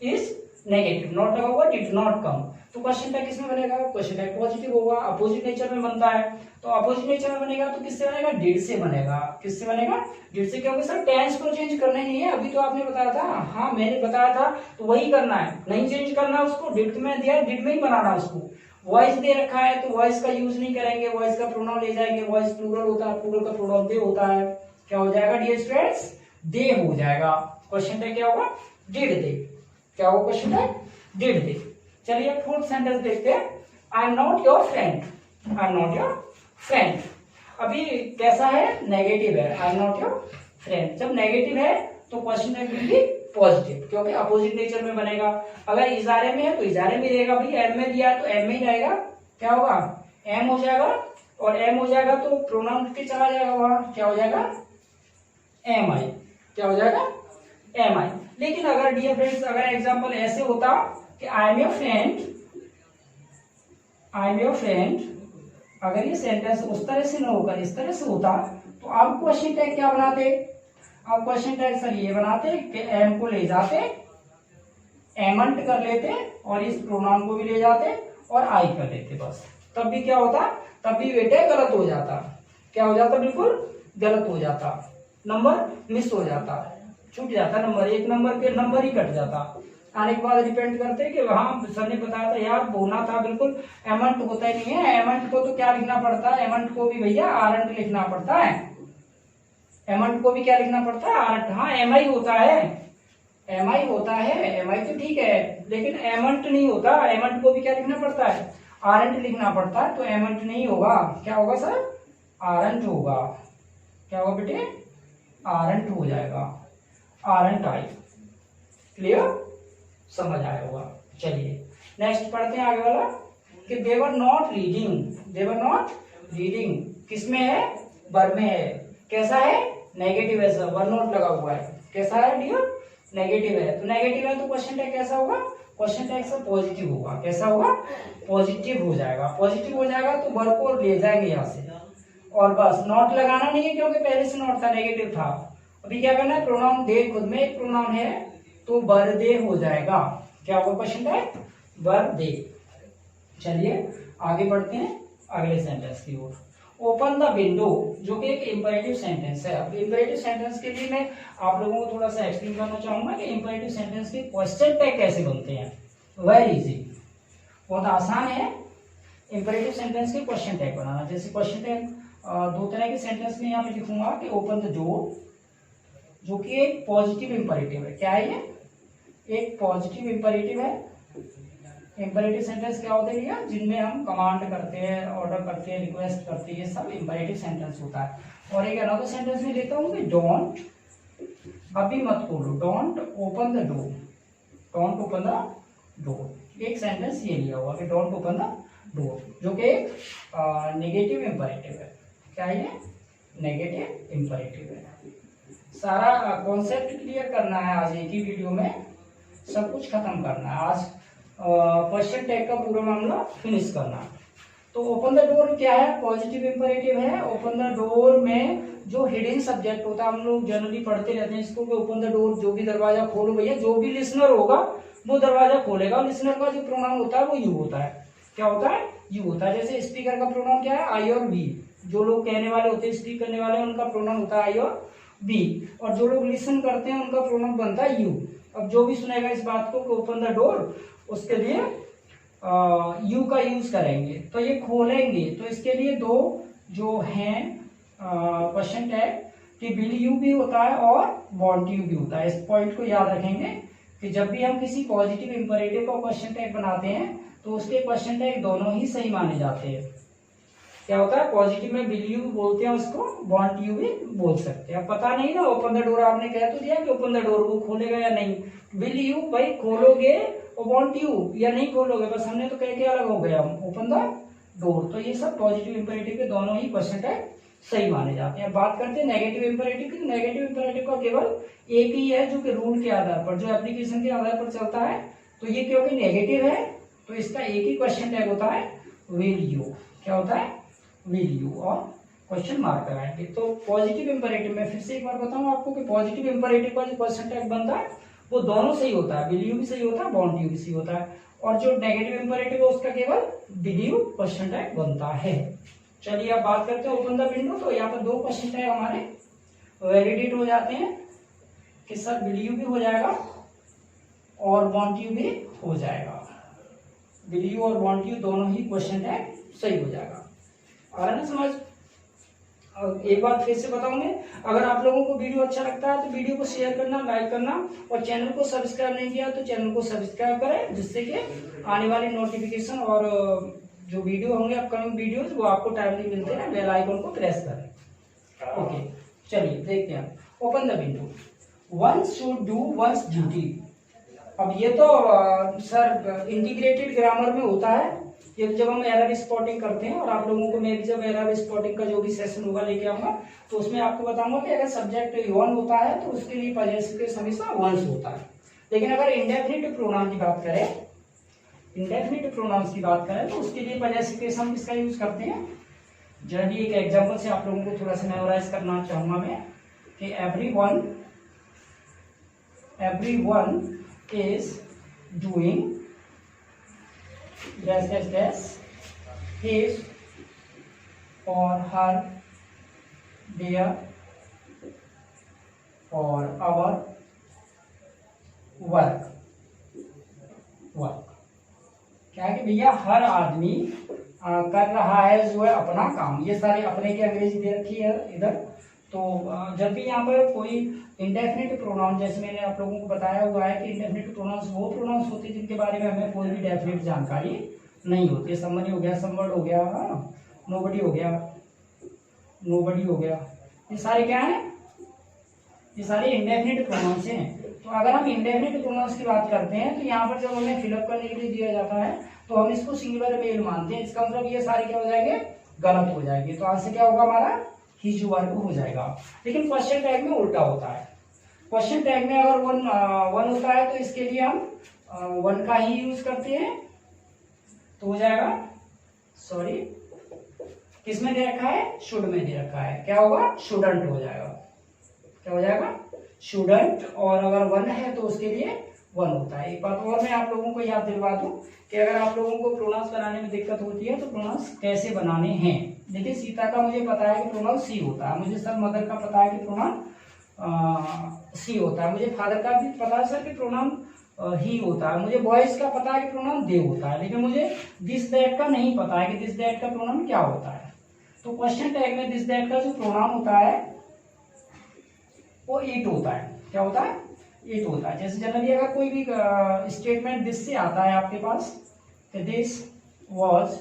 इज नेगेटिव, नॉट लगा हुआ, डिड नॉट कम। तो क्वेश्चन टैग किसमें बनेगा, क्वेश्चन टैग पॉजिटिव होगा, अपोजिट नेचर में बनता है। तो अपोजिट नेचर में बनेगा तो किससे बनेगा, डिड से बनेगा। किससे बनेगा, डिड से। क्योंकि सर टेंस को चेंज करना ही नहीं है, अभी तो आपने बताया था। हाँ मैंने बताया था, तो वही करना है, नहीं चेंज करना उसको। डिड में दिया, डिड में ही बनाना उसको। वॉइस दे रखा है तो वॉइस का यूज नहीं करेंगे, वॉइस का प्रोनाउन ले जाएंगे। वॉइस प्लूरल होता है, प्लूरल का प्रोनाउन दे होता है। क्या हो जाएगा डियर स्टूडेंट्स, दे हो जाएगा। क्वेश्चन टैग क्या होगा, डिड दे। क्या होगा क्वेश्चन टैग, डिड दे। चलिए फोर्थ सेंटेंस देखते हैं, I am not your friend. I am not your friend अभी कैसा है, नेगेटिव है। I am not your friend जब नेगेटिव है तो question tag will B positive, क्योंकि अपोजिट नेचर में बनेगा। अगर इजारे में है तो इजारे में रहेगा, भाई एम में दिया है तो एम में ही रहेगा। क्या होगा, एम हो जाएगा, और एम हो जाएगा तो प्रोनाउन पे चला जाएगा वहां। क्या हो जाएगा, एम आई। क्या हो जाएगा, एम आई। लेकिन अगर डियर फ्रेंड्स, अगर एग्जाम्पल ऐसे होता कि I am your friend, I am your friend, अगर ये सेंटेंस उस तरह से न होकर इस तरह से होता तो आप क्वेश्चन टैग क्या बनाते, आप क्वेश्चन टैग सर ये बनाते कि एम को ले जाते, एमंट कर लेते, और इस प्रोनाउन को भी ले जाते और आई कर लेते बस। तब भी क्या होता, तब भी बेटे गलत हो जाता। क्या हो जाता, बिल्कुल गलत हो जाता, नंबर मिस हो जाता, छूट जाता नंबर, एक नंबर के नंबर ही कट जाता। आने के बाद डिपेंड करते कि वहां सर ने बताया था यार बोलना था, बिल्कुल एमंट होता ही नहीं है। एमंट को तो क्या लिखना पड़ता है, एमंट को भी भैया आरंट लिखना पड़ता है। एमंट को भी क्या लिखना पड़ता है, आरंट। हाँ एम आई होता है, एम आई होता है, एम आई तो ठीक है, लेकिन एमंट नहीं होता। एमंट को भी क्या लिखना पड़ता है, आरंट लिखना पड़ता है। तो एमंट नहीं होगा, क्या होगा सर, आरंट होगा। क्या होगा बेटे, आरंट हो जाएगा, आरंट आई। क्लियर, समझ आया होगा। चलिए नेक्स्ट पढ़ते हैं आगे वाला कि they were not reading. They were not reading किसमें है, वर में है। कैसा है, नेगेटिव है सर, वर नॉट लगा हुआ है। कैसा है डियर, नेगेटिव है। तो नेगेटिव है तो क्वेश्चन टैग कैसा होगा, क्वेश्चन टैग सर पॉजिटिव होगा। कैसा होगा, पॉजिटिव हो जाएगा। पॉजिटिव हो जाएगा तो वर को ले जाएंगे यहाँ से, और बस नॉट लगाना नहीं है क्योंकि पहले से नॉट था, नेगेटिव था। अभी क्या करना है, प्रोनाउन दे खुद में एक प्रोनाउन है तो वर दे हो जाएगा। क्या होगा क्वेश्चन टैग, वर दे। चलिए आगे बढ़ते हैं अगले सेंटेंस की ओर। ओपन द विंडो, जो कि एक इंपरेटिव सेंटेंस है। अब इंपरेटिव सेंटेंस के लिए मैं आप लोगों को थोड़ा सा एक्सप्लेन करना चाहूंगा कि इंपरेटिव सेंटेंस के क्वेश्चन टैग कैसे बनते हैं। वेरी इजी, बहुत आसान है इंपरेटिव सेंटेंस के क्वेश्चन टैग बनाना। जैसे क्वेश्चन टैग दो तरह के सेंटेंस में यहाँ पे लिखूंगा कि ओपन द डोर, जो कि एक पॉजिटिव इंपरेटिव है। क्या है ये, एक पॉजिटिव इंपरेटिव है। इंपरेटिव सेंटेंस क्या होते हैं, जिनमें हम कमांड करते हैं, ऑर्डर करते हैं, रिक्वेस्ट करते हैं, ये सब इंपरेटिव सेंटेंस होता है। और एक अनदर सेंटेंस में लेता हूँ कि डोंट, अभी मत खोलो, don't open the door, don't open the door. एक सेंटेंस ये लिया हुआ कि डोंट ओपन द डोर, जो कि एक नेगेटिव इंपरेटिव है। क्या है ये, नेगेटिव इंपरेटिव है। सारा कॉन्सेप्ट क्लियर करना है आज एक ही वीडियो में, सब कुछ खत्म करना है आज। क्वेश्चन टैग का पूरा मामला फिनिश करना। तो ओपन द डोर क्या है, पॉजिटिव इंपरेटिव है। ओपन द डोर में जो हिडन सब्जेक्ट होता है, हम लोग जनरली पढ़ते रहते हैं इसको कि ओपन द डोर, जो भी दरवाजा खोलो भैया, जो भी लिसनर होगा वो दरवाजा खोलेगा। लिसनर का जो प्रोनाउन होता है वो यू होता है। क्या होता है, यू होता है। जैसे स्पीकर का प्रोनाउन क्या है, आई और वी। जो लोग कहने वाले होते हैं, स्पीक करने वाले, उनका प्रोनाउन होता है आई और बी। और जो लोग लिसन करते हैं उनका प्रोनाउन बनता है यू। अब जो भी सुनेगा इस बात को कि ओपन द डोर, उसके लिए यू का यूज करेंगे। तो ये खोलेंगे, तो इसके लिए दो जो हैं क्वेश्चन टैग कि विल यू भी होता है और वांट यू भी होता है। इस पॉइंट को याद रखेंगे कि जब भी हम किसी पॉजिटिव इंपरेटिव का क्वेश्चन टैग बनाते हैं तो उसके क्वेश्चन टैग दोनों ही सही माने जाते हैं। क्या होता है, पॉजिटिव में विल यू बोलते हैं उसको, वांट यू भी बोल सकते हैं। पता नहीं ना, ओपन द डोर आपने कह तो दिया कि ओपन द डोर, वो खोलेगा या नहीं। विल यू भाई खोलोगे, और वांट यू या नहीं खोलोगे, बस हमने तो कह के अलग हो गया हम, ओपन द डोर। तो ये सब पॉजिटिव इंपरेटिव के दोनों ही क्वेश्चन टैग सही माने जाते हैं। बात करते हैं नेगेटिव इंपरेटिव की। नेगेटिव इंपरेटिव का केवल एक ही है जो कि रूल के आधार पर, जो एप्लीकेशन के आधार पर चलता है। तो ये क्योंकि नेगेटिव है तो इसका एक ही क्वेश्चन टैग होता है, विल यू। क्या होता है, विल यू, और क्वेश्चन मार्क कराएंगे। तो पॉजिटिव इंपरेटिव में फिर से एक बार बताऊं आपको कि पॉजिटिव इंपरेटिव का जो क्वेश्चन टैग बनता है वो दोनों सही होता है, विल यू भी सही होता है, वॉन्ट यू भी सही होता है, और जो नेगेटिव इंपेरेटिव है उसका केवल विल यू क्वेश्चन टैग बनता है। चलिए अब बात करते हैं ओपन द विंडो। तो यहाँ पर दो क्वेश्चन टैग हमारे वैलिडेट हो जाते हैं कि सर विल यू भी हो जाएगा और वॉन्ट यू भी हो जाएगा, विल यू और वॉन्ट यू दोनों ही क्वेश्चन टैग सही हो जाएगा। आ रहा ना समझ? एक बार फिर से बताऊंगे, अगर आप लोगों को वीडियो अच्छा लगता है तो वीडियो को शेयर करना, लाइक करना, और चैनल को सब्सक्राइब नहीं किया तो चैनल को सब्सक्राइब करें, जिससे कि आने वाली नोटिफिकेशन और जो वीडियो होंगे अपकमिंग वीडियोस वो आपको टाइमली मिलते हैं। बेल आइकन को प्रेस करें। ओके, चलिए देखते हैं। Open the window. One should do once duty. अब ये तो सर इंटीग्रेटेड ग्रामर में होता है, ये जब हम एरर स्पॉटिंग करते हैं, और आप लोगों को मैं भी जब एरर स्पॉटिंग का जो भी सेशन होगा लेके आऊंगा तो उसमें आपको बताऊंगा कि अगर सब्जेक्ट वन होता है तो उसके लिए पॉजेसिव केस हमेशा वंस होता है। लेकिन अगर इंडेफिनिट प्रोनाउन की बात करें, इंडेफिनिट प्रोनाउंस की बात करें तो उसके लिए पॉजेसिव केस हम किसका यूज करते हैं। जल्दी एक एग्जांपल से आप लोगों को थोड़ा सा मेमोराइज करना चाहूंगा मैं कि everyone is doing his or her, their or our work। क्या है कि भैया हर आदमी कर रहा है जो है अपना काम। ये सारे अपने की अंग्रेजी दे रखी है इधर। तो जब भी यहाँ पर कोई इंडेफिनिट प्रोनाउन, जैसे मैंने आप लोगों को बताया हुआ है कि इंडेफिनिट प्रोनाउंस वो प्रोनाउंस होते हैं जिनके बारे में हमें कोई भी डेफिनेट जानकारी नहीं होती। समबडी हो गया, समवर्ड हो गया, नोबडी हो गया, नोबडी हो गया, ये सारे क्या है, ये सारे इंडेफिनिट प्रोनाउंस हैं। तो अगर हम इंडेफिनिट प्रोनाउंस की बात करते हैं तो यहाँ पर जब हमें फिलअप करने के लिए दिया जाता है तो हम इसको सिंगुलर मेल मानते हैं। इसका मतलब ये सारे क्या हो जाएंगे, गलत हो जाएंगे। तो आज से क्या होगा, हमारा हिज वर्क हो जाएगा। लेकिन क्वेश्चन टैग में उल्टा होता है। क्वेश्चन टैग में अगर वन होता है तो इसके लिए हम वन का ही यूज करते हैं, तो हो जाएगा, सॉरी किस में दे रखा है, शुड में दे रखा है, क्या होगा, शुडंट हो जाएगा। क्या हो जाएगा, शुडंट। और अगर वन है तो उसके लिए वन होता है। एक बात और मैं आप लोगों को याद दिलवा दूं कि अगर आप लोगों को प्रोनाउंस बनाने में दिक्कत होती है तो प्रोनाउंस कैसे बनाने हैं। देखिए सीता का मुझे पता है कि प्रोनाउंस सी होता है, मुझे सर मदर का पता है कि प्रोनाउंस सी होता है, मुझे फादर का भी पता है सर कि प्रोनाउन ही होता है, मुझे बॉयज का पता है कि प्रोनाउन दे होता है, लेकिन मुझे दिस दैट का नहीं पता है कि दिस दैट का प्रोनाउन क्या होता है। तो क्वेश्चन टैग में दिस दैट का जो प्रोनाउन होता है वो इट होता है। क्या होता है, इट होता है। जैसे जनरली अगर कोई भी स्टेटमेंट दिस से आता है आपके पास, this was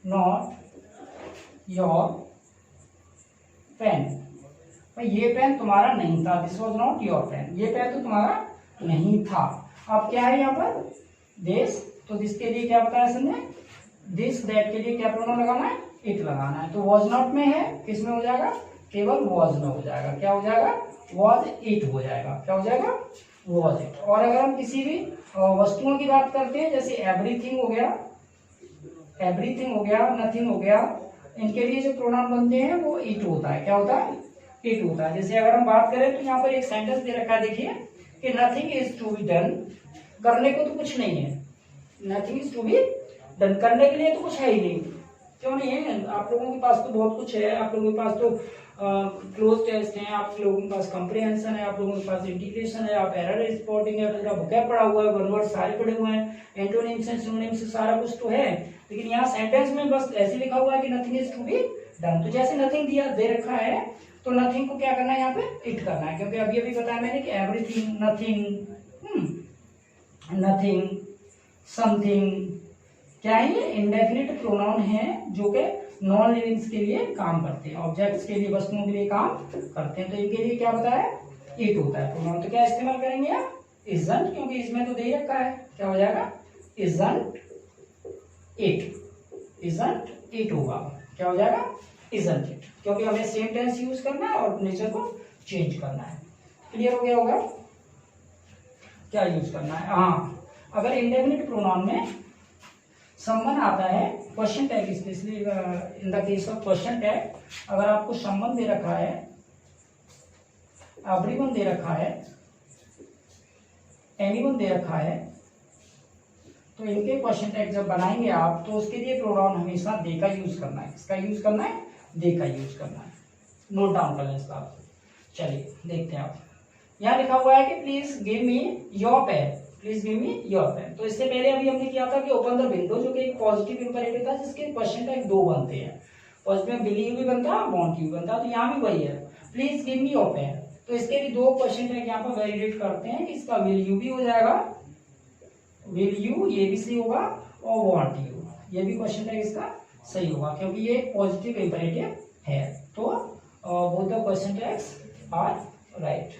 not your pen, भाई ये पेन तुम्हारा नहीं था, this was not your pen, ये पेन तो तुम्हारा नहीं था। अब क्या है यहाँ पर, दिस, तो दिस के लिए क्या बताया सर ने, दिस दैट के लिए क्या प्रोनाउन लगाना है, इट लगाना है। तो वॉज नॉट में है, किस में हो जाएगा, केवल वॉज में हो जाएगा। क्या हो जाएगा, वॉज इट हो जाएगा। क्या हो जाएगा, वॉज इट। और अगर हम किसी भी वस्तुओं की बात करते हैं, जैसे एवरीथिंग हो गया, एवरीथिंग हो गया, नथिंग हो गया, इनके लिए जो प्रोनाउन बनते हैं वो इट होता है। क्या होता है, इट होता है। जैसे अगर हम बात करें तो यहाँ पर एक सेंटेंस दे रखा है, देखिए कि nothing is to be done, करने को तो कुछ नहीं है, nothing is to be done, करने के लिए तो कुछ है ही नहीं। क्यों नहीं है, आप लोगों के पास तो बहुत कुछ है, आप लोगों के पास तो क्लोज टेस्ट है, आप लोगों के पास कॉम्प्रिहेंशन है, आप लोगों के पास इंटीग्रेशन है, आप एरर स्पॉटिंग है, पूरा बुक पड़ा हुआ है, वन वर्ड सारे पड़े हुए हैं, एंटोनिम्स से सिनोनिम्स से सारा कुछ तो है। लेकिन यहाँ सेंटेंस में बस ऐसे लिखा हुआ है कि nothing is to be done. तो जैसे नथिंग दिया दे रखा है तो नथिंग को क्या करना है, यहाँ पे इट करना है, क्योंकि अभी अभी बताया मैंने कि एवरीथिंग, नथिंग, नथिंग, समथिंग, क्या है ये इंडेफिनिट प्रोनाउन है जो कि नॉन लिविंग्स के लिए काम करते हैं, ऑब्जेक्ट्स के लिए, वस्तुओं के लिए काम करते हैं। तो इनके लिए क्या बताया, इट होता है प्रोनाउन। तो क्या इस्तेमाल करेंगे आप, इजंट, क्योंकि इसमें तो दे रखा है। क्या हो जाएगा, इजंट इट, इजंट इट होगा। क्या हो जाएगा, इजंट इट, क्योंकि हमें सेम टेंस यूज करना है और नेचर को चेंज करना है। क्लियर हो गया होगा, क्या यूज करना है। हाँ, अगर इंडेफिनिट प्रोनाउन में संबंध आता है, question tag specially in the case of question tag, अगर आपको संबंध दे रखा है, एवरीवन दे रखा है, एनीवन दे रखा है, तो इनके क्वेश्चन टैग जब बनाएंगे आप, तो उसके लिए प्रोनाउन हमेशा दे का यूज करना है। किसका यूज करना है? दे का यूज करना है। नोट डाउन कर लें इसका। चलिए देखते हैं आप, यहाँ लिखा हुआ है कि please give me your pen, please give me your pen. तो इससे पहले अभी हमने किया था कि ओपन द विंडो, जो कि एक पॉजिटिव इंपरेटिव था जिसके क्वेश्चन टैग 2 बनते हैं। पॉजिटिव में बिलीव भी बनता है, वांट भी बनता है। तो यहाँ भी वही है, please give me your pen. तो इसके भी 2 क्वेश्चन टैग यहाँ पर वैलिडेट करते हैं कि इसका विल यू भी हो जाएगा, विल यू ये भी सही होगा, और वांट यू ये भी क्वेश्चन टैग इसका सही होगा, क्योंकि ये पॉजिटिव इंपरेटिव है। तो both the question tags are right.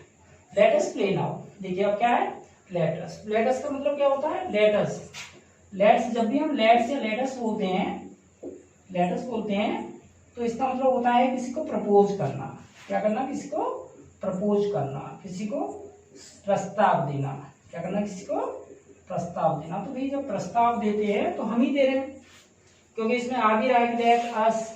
Let us play now. देखिए अब क्या है? Let us. लेट अस का मतलब क्या होता है? Let us. लेट्स, जब भी हम लेट्स या लेट अस बोलते हैं, तो इसका मतलब होता है किसी को प्रपोज करना। क्या करना? किसी को प्रपोज करना, किसी को प्रस्ताव देना। क्या करना? किसी को प्रस्ताव देना। तो भाई जब प्रस्ताव देते हैं तो हम ही दे रहे हैं, क्योंकि इसमें आ भी रहा है कि लेट अस,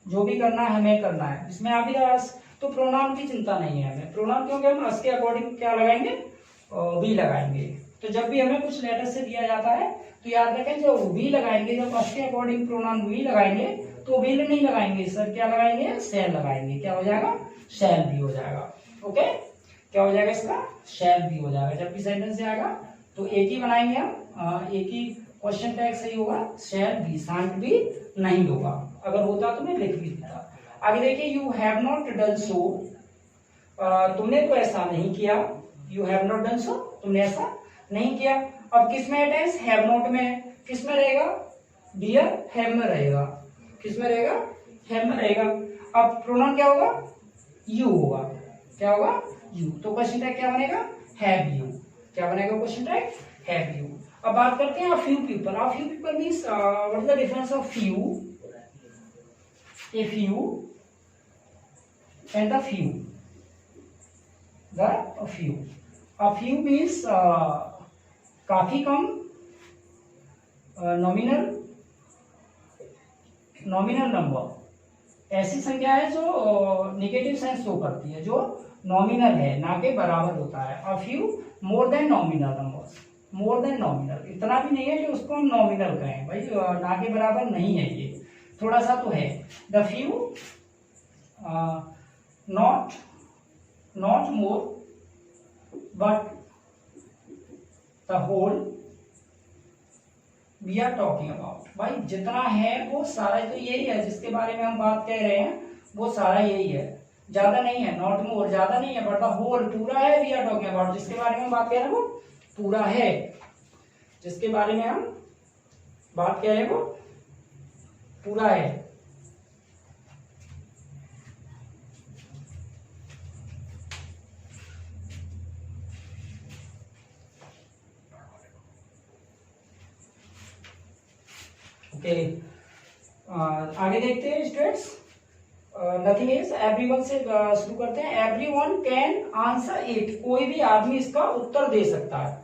जो भी करना है हमें करना है, इसमें आ भी रहा है अस, तो प्रोनाउन की चिंता नहीं है हमें। प्रोनाउन क्योंकि हम अस के अकॉर्डिंग क्या लगाएंगे? वी लगाएंगे। तो जब भी हमें कुछ लेटर से दिया जाता है तो याद रखें, जब वी लगाएंगे, जब अस के अकॉर्डिंग प्रोनाउन वी लगाएंगे, तो विल नहीं लगाएंगे सर, क्या लगाएंगे? शैल लगाएंगे। क्या हो जाएगा? शैल भी हो जाएगा। ओके, क्या हो जाएगा इसका? शैल भी हो जाएगा। जब भी सेंटेंस से आएगा तो एक ही बनाएंगे हम, एक ही क्वेश्चन टैग सही होगा, शैल भी, शांत भी नहीं होगा। अगर होता तो मैं लिख भी देता। आगे देखिए, you have not done so, तुमने तो ऐसा नहीं किया। You have not done so, तुमने ऐसा नहीं किया। अब किस में अटैच? हैव नॉट में। किस में रहेगा? डियर हैव में रहेगा। किस में रहेगा? हैव में रहेगा। अब प्रोनाउन क्या होगा? यू होगा। क्या होगा? यू। तो क्वेश्चन टैग क्या बनेगा? Have you. क्या बनेगा क्वेश्चन टैग? Have you. अब बात करते हैं फ्यू पीपल। अब few people means what is the difference of few, a few and the few, the few. A few means काफी कम, नॉमिनल नंबर। ऐसी संख्या है जो नेगेटिव साइन शो करती है, जो नॉमिनल है, ना के बराबर होता है। A few more than nominal numbers, more than nominal, इतना भी नहीं है कि उसको हम नॉमिनल कहें भाई, ना के बराबर नहीं है, ये थोड़ा सा तो है। The few not more but the whole we are talking about। भाई जितना है वो सारा तो यही है, जिसके बारे में हम बात कह रहे हैं वो सारा यही है, ज्यादा नहीं है। नॉट मोर, ज्यादा नहीं है, बट द होल, पूरा है। वी आर टॉकिंग अबाउट, जिसके बारे में हम बात कह रहे हैं वो पूरा है, जिसके बारे में हम बात कह रहे हैं वो पूरा है। आगे देखते हैं स्टूडेंट्स। नथिंग इज, एवरीवन से शुरू करते हैं। एवरीवन कैन आंसर इट, कोई भी आदमी इसका उत्तर दे सकता है,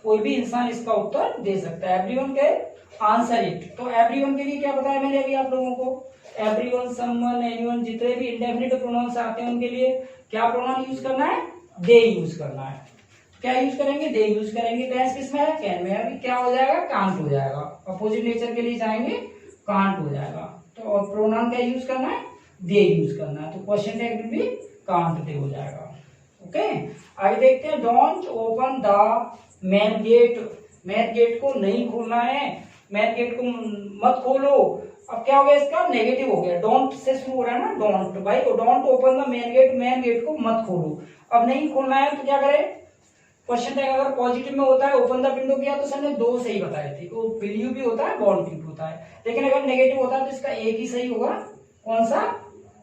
कोई भी इंसान इसका उत्तर दे सकता है। Everyone can answer it. तो एवरीवन के लिए क्या बताया मैंने अभी आप लोगों को? एवरीवन, समवन, एनीवन, जितने भी इंडेफिनिट प्रोनाउंस आते हैं उनके लिए क्या प्रोनाउन यूज करना है? दे यूज करना है। क्या यूज करेंगे? दे यूज करेंगे। टेंस किसमें है? कैन में। अभी क्या हो जाएगा? कांट हो जाएगा। अपोजिट नेचर के लिए जाएंगे, कांट हो जाएगा। तो और प्रोनाउन क्या यूज करना है? दे यूज करना है। तो क्वेश्चन टैग भी कांट दे हो जाएगा। ओके, आगे देखते हैं। Don't open the main gate, main gate को नहीं खोलना है, मेन गेट को मत खोलो। अब क्या हो गया? इसका नेगेटिव हो गया, डोंट से शुरू हो रहा है ना, डोंट। भाई don't open the main gate, main gate को मत खोलो। अब नहीं खोलना है तो क्या करें? क्वेश्चन टैग अगर पॉजिटिव में होता है, ओपन द विंडो किया, तो सर ने 2 सही बताए थे, वो विल यू भी होता है, वांट यू भी होता है। लेकिन अगर नेगेटिव होता है तो इसका एक ही सही होगा, कौन सा?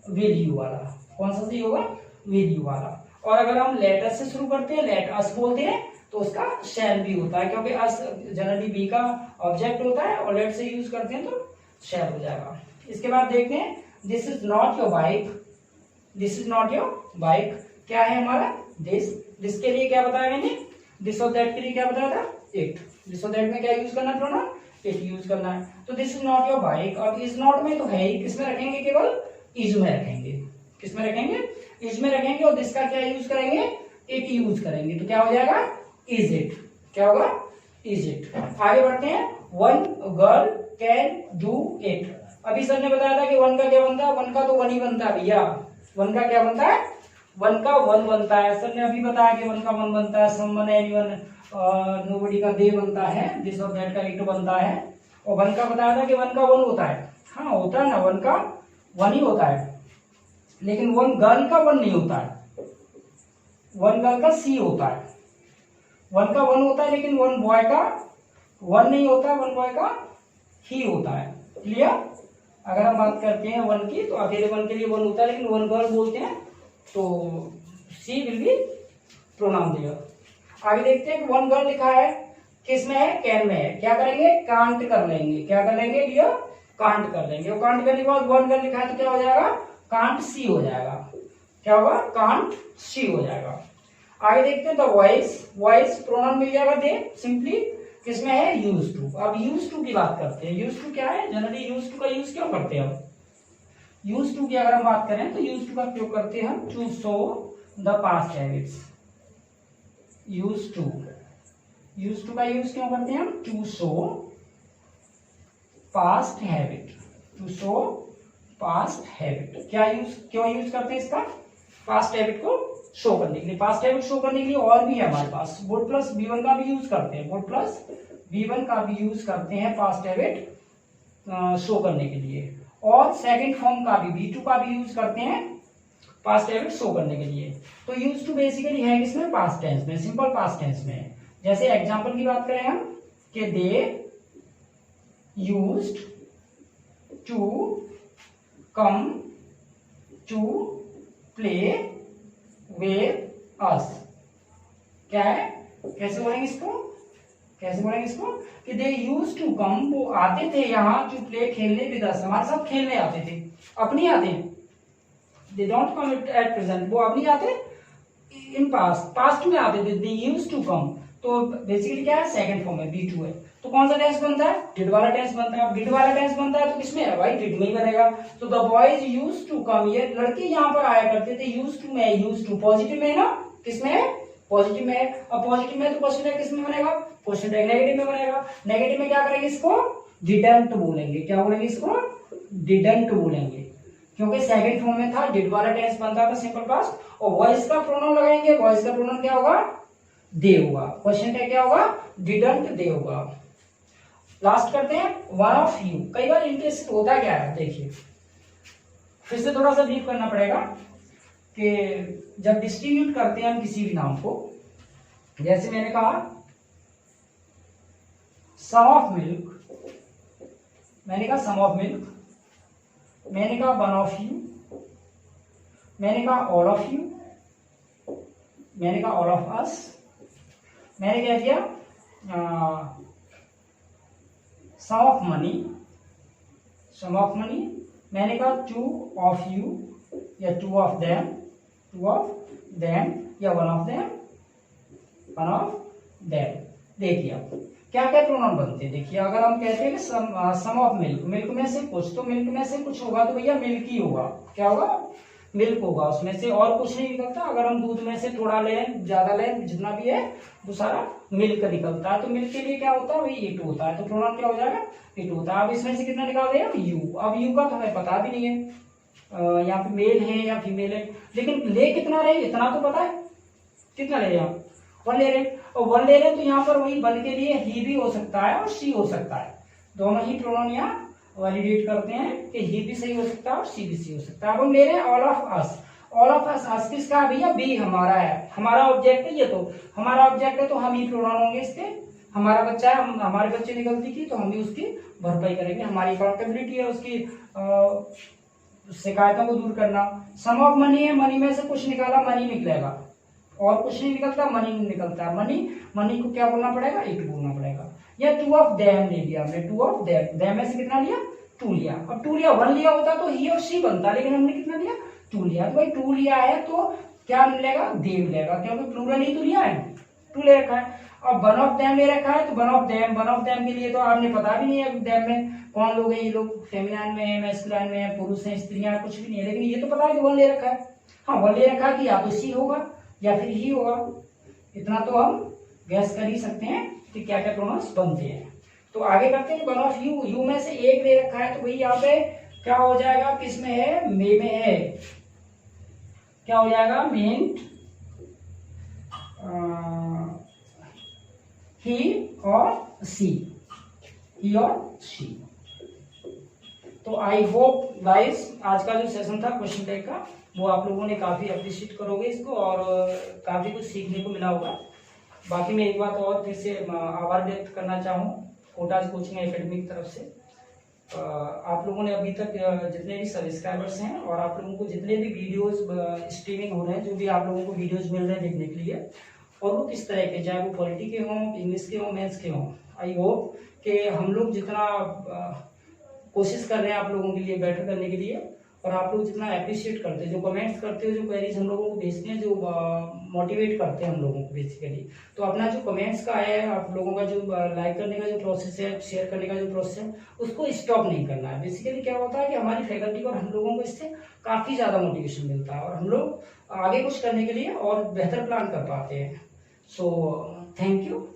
विल यू वाला। कौन सा सही होगा? विल यू वाला। और अगर हम लेटर से शुरू करते हैं, लेट अस बोलते हैं, तो उसका शैल भी होता है, क्योंकि अस जनरली बी का ऑब्जेक्ट होता है, और लेट से यूज करते हैं तो शैल हो जाएगा। इसके बाद देखते हैं, this is not your bike, this is not your bike क्या है हमारा? दिस। दिस के लिए क्या बताया मैंने? दिस और दैट के लिए क्या बताया था? इट। दिस और दैट में क्या यूज करना है? प्रोनाउन इट यूज करना है। तो this is not your bike. और इज नॉट में तो है ही, किसमें रखेंगे? केवल इज में रखेंगे। किसमें रखेंगे? इज में रखेंगे। और दिस का क्या यूज करेंगे? इट यूज करेंगे। तो क्या हो जाएगा? इज इट, क्या होगा, इज इट। आगे बढ़ते हैं, one girl can do it. अभी सर ने बताया था कि वन का क्या बनता है, वन का तो वन ही बनता है भैया, वन का क्या बनता है, वन का वन बनता है। सर ने अभी बताया कि वन का वन बनता है, समवन, एनीवन, नोबडी का दे बनता है, दिस और दैट का इट बनता है। और वन का बताया था कि वन का वन होता है, हाँ होता है ना, वन का वन ही होता है, लेकिन वन गर्ल का वन नहीं होता है, वन गर्ल का सी होता है। वन का वन होता है लेकिन वन बॉय का वन नहीं होता, वन बॉय का ही होता है। क्लियर? अगर हम बात करते हैं वन की, तो अकेले वन के लिए वन होता है, लेकिन वन गर्ल बोलते हैं तो सी विल बी प्रोनाउन देयर। आगे देखते हैं कि वन गर्ल लिखा है, किसमें है, कैन में है। क्या करेंगे, कांट कर लेंगे, क्या कर लेंगे भैया, कांट कर लेंगे। और कांट करने के बाद वन गर्ल लिखा है तो क्या हो जाएगा, कांट सी हो जाएगा, क्या होगा, कांट सी हो जाएगा। आगे देखते हैं, द वॉइस, वॉइस प्रोनाउन मिल जाएगा दे, सिंपली किसमें है, यूज टू। अब यूज टू की बात करते हैं। यूज टू क्या है, जनरली यूज टू का यूज क्यों करते हैं हम, यूज टू की अगर हम बात करें तो यूज टू का प्रयोग करते हैं हम to show the past habits. Use to, use to का यूज क्यों करते हैं हम, to show past habit, to show past habit. क्या यूज, क्यों यूज करते हैं इसका, पास्ट हैबिट को शो करने के लिए। पास्ट हैबिट शो करने के लिए और भी है हमारे पास, बोर्ड प्लस B1 का भी यूज करते हैं, बोर्ड प्लस B1 का भी यूज करते हैं पास्ट हैबिट शो करने के लिए। और सेकंड फॉर्म का भी, B2 का भी यूज करते हैं पास्ट हैबिट शो करने के लिए। तो यूज टू बेसिकली है किसमें, पास्ट टेंस में, सिंपल पास्ट टेंस में। जैसे एग्जांपल की बात करें हम कि they used to come to play with us. क्या है, कैसे बोलेंगे इसको, कैसे बोलेंगे इसको, कि दे यूज टू कम, वो आते थे यहाँ टू प्ले, खेलने विद अस, हमारे साथ खेलने आते थे। अब नहीं आते, they don't come at present, वो अब नहीं आते, इन पास्ट, पास्ट में आते थे, दे यूज टू कम। तो बेसिकली क्या है, सेकंड फॉर्म है, B2 है। तो कौन सा टेंस बनता है, डिड वाला टेंस बनता है। डिड वाला टेंस बनता है तो किसमें है भाई, डिड में ही बनेगा। तो the boys use to come, ये लड़के यहाँ पर आया करते थे, यूज टू में, यूज टू पॉजिटिव में है ना, किसमें है, पॉजिटिव में है। अब पॉजिटिव में तो क्वेश्चन है किसमें बनेगा, क्वेश्चन है नेगेटिव में बनेगा। नेगेटिव में क्या करेंगे, इसको डिडंट बोलेंगे। क्या बोलेंगे, इसको डिडंट बोलेंगे, क्योंकि सेकंड फॉर्म में था, डिड वाला टेंस बनता था सिंपल पास्ट। और वॉइस का प्रोनाउन लगाएंगे, वॉइस का प्रोनाउन क्या होगा, दे होगा। क्वेश्चन टैग क्या होगा, डिडंट दे होगा। लास्ट करते हैं, वन ऑफ यू। कई बार इंटरेस्ट होता क्या है, देखिए फिर से थोड़ा सा ब्रीफ करना पड़ेगा कि जब डिस्ट्रीब्यूट करते हैं हम किसी भी नाम को, जैसे मैंने कहा सम ऑफ मिल्क, मैंने कहा सम ऑफ मिल्क, मैंने कहा वन ऑफ यू, मैंने कहा ऑल ऑफ यू, मैंने कहा ऑल ऑफ अस, मैंने क्या किया some of money, some of money, मैंने कहा टू ऑफ यू या two of them, two of them या one of them, one of them. देखिए आप क्या क्या प्रोनाउन बनते हैं। देखिए अगर हम कहते हैं कि सम ऑफ मिल्क, मिल्क में से कुछ, तो मिल्क में से कुछ होगा तो भैया मिल्क ही होगा, क्या होगा, मिल्क होगा, उसमें से और कुछ नहीं निकलता। अगर हम दूध में से थोड़ा लें, ज्यादा लें, जितना भी है वो सारा मिल्क निकलता है। तो मिल्क के लिए क्या होता है, वही इट होता है। तो प्रोनाउन क्या हो जाएगा, इट होता है। अब इसमें से कितना निकाल देगा, यू। अब यू का तो हमें पता भी नहीं है यहाँ पे मेल है या फीमेल है, लेकिन ले कितना रहे इतना तो पता है, कितना ले रहे हैं हम, वन ले रहे हैं। और वन ले रहे हैं तो यहाँ पर वही वन के लिए ही भी हो सकता है और सी हो सकता है, दोनों ही प्रोनाउन यहाँ वैलिडेट करते हैं कि ही भी सही हो सकता है और सी भी सही हो सकता है। अब हम ले रहे हैं all of us. All of us, us किसका है भैया, बी हमारा है, हमारा ऑब्जेक्ट है, ये तो हमारा ऑब्जेक्ट है, तो हम ही प्रोनाउन होंगे इसके। हमारा बच्चा है, हम हमारे बच्चे ने गलती की तो हम भी उसकी भरपाई करेंगे, हमारी अकाउंटेबिलिटी है उसकी शिकायतों को दूर करना। सम ऑफ मनी है, मनी में से कुछ निकाला, मनी निकलेगा, और कुछ नहीं निकलता, मनी नहीं निकलता। मनी, मनी को क्या बोलना पड़ेगा, इट बोलना पड़ेगा। या टू ऑफ देम ले लिया हमने, टू ऑफ देम, देम में से कितना लिया, टू लिया। अब टू लिया, वन लिया होता तो ही और सी बनता, लेकिन हमने कितना लिया, टू लिया। तो भाई टू लिया है तो क्या मिलेगा, दे मिलेगा, क्योंकि प्लूरल ही तो लिया है, टू ले रखा है। अब वन ऑफ देम ले रखा है तो one of them, one of them के लिए तो आपने पता भी नहीं है देम में कौन लोग हैं, ये लोग फेमिनाइन में है, मैस्कुलाइन में है, पुरुष है, स्त्रियां, कुछ भी नहीं है, लेकिन ये तो पता है कि वन ले रखा है। हाँ वन ले रखा है कि या तो सी होगा या फिर ही होगा, इतना तो हम गैस कर ही सकते हैं कि क्या क्या प्रोनाउंस बनते हैं। तो आगे करते हैं, वन ऑफ यू, यू में से एक दे रखा है तो भाई यहाँ पे क्या हो जाएगा, किस में है, मे में है, क्या हो जाएगा, मेंट ही और सी, ही और सी। तो आई होप गाइस आज का जो सेशन था क्वेश्चन बैंक का वो आप लोगों ने काफी अप्रिशिएट करोगे इसको और काफी कुछ सीखने को मिला होगा। बाकी मैं एक बात और फिर से आभार व्यक्त करना चाहूँ कोटाज कोचिंग एकेडमी की तरफ से। आप लोगों ने अभी तक जितने भी सब्सक्राइबर्स हैं और आप लोगों को जितने भी वीडियोस स्ट्रीमिंग हो रहे हैं, जो भी आप लोगों को वीडियोस मिल रहे हैं देखने के लिए, और वो किस तरह के, चाहे वो पॉलिटी के हों, इंग्लिश के हों, मैथ्स के हों, आई होप कि हम लोग जितना कोशिश कर रहे हैं आप लोगों के लिए बेटर करने के लिए, और आप लोग जितना अप्रिशिएट करते हैं, जो कमेंट्स करते हो, जो क्वेरीज हम लोगों को भेजते हैं, जो मोटिवेट करते हैं हम लोगों को बेसिकली, तो अपना जो कमेंट्स का है, आप लोगों का जो लाइक करने का जो प्रोसेस है, शेयर करने का जो प्रोसेस है, उसको स्टॉप नहीं करना है। बेसिकली क्या होता है कि हमारी फैकल्टी को और हम लोगों को इससे काफ़ी ज़्यादा मोटिवेशन मिलता है और हम लोग आगे कुछ करने के लिए और बेहतर प्लान कर पाते हैं। So thank you.